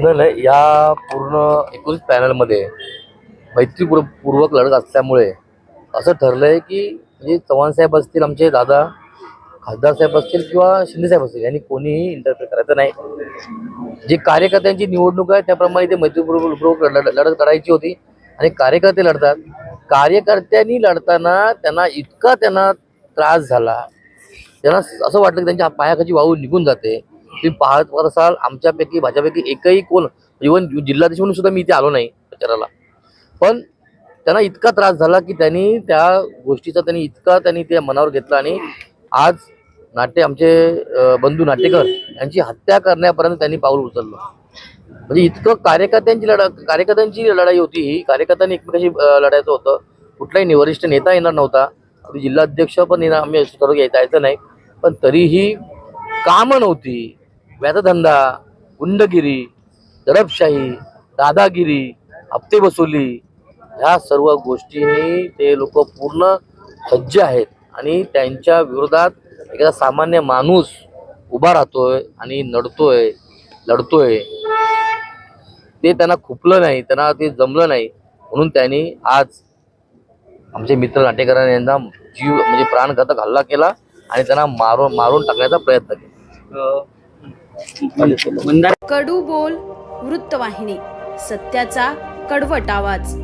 नाही, या पूर्ण 19 पॅनलमध्ये मैत्रीपूर्वक लढत असल्यामुळे असं ठरलंय की म्हणजे चव्हाण साहेब असतील, आमचे दादा खासदार साहेब असतील किंवा शिंदे साहेब असतील, यांनी कोणीही इंटरफेअर करायचं नाही. जी कार्यकर्त्यांची निवडणूक आहे त्याप्रमाणे ते मैत्रीपूर्वक लढत करायची होती आणि कार्यकर्ते लढतात. कार्यकर्त्यांनी लढताना त्यांना त्रास झाला, त्यांना असं वाटलं की त्यांच्या पायाखाली वाहू निघून जाते. तुम्ही पाहत असाल आमच्यापैकी भाजपैकी एकही कोण, इव्हन जिल्हाधीश म्हणून सुद्धा मी इथे आलो नाही प्रचाराला, पण त्यांना इतका त्रास झाला की त्यांनी त्या गोष्टीचा त्यांनी ते मनावर घेतलं आणि आज आमचे बंधू नाटेकर यांची हत्या करण्यापर्यंत त्यांनी पाऊल उचललं. म्हणजे इतकं कार्यकर्त्यांची लढाई होती ही. कार्यकर्त्यांनी एकमेकांशी लढायचं होतं. कुठलाही वरिष्ठ नेता येणार नव्हता, जिल्हाध्यक्ष पण येणार, आम्ही ठरवून यायचं नाही, पण तरीही कामं नव्हती. व्याजधंदा, गुंडगिरी, दडपशाही, दादागिरी, हप्ते वसुली, ह्या सर्व गोष्टींनी ते लोक पूर्ण सज्ज आहेत आणि त्यांच्या विरोधात एखादा सामान्य माणूस उभा राहतोय आणि लढतोय ते त्यांना खुपलं नाही, त्यांना ते जमलं नाही. म्हणून त्यांनी आज आमचे मित्र नाटेकरांनी यांना म्हणजे प्राणघातक हल्ला केला आणि त्यांना मारून टाकण्याचा प्रयत्न केला. कडू बोल वृत्तवाहिनी, सत्याचा कडवट आवाज.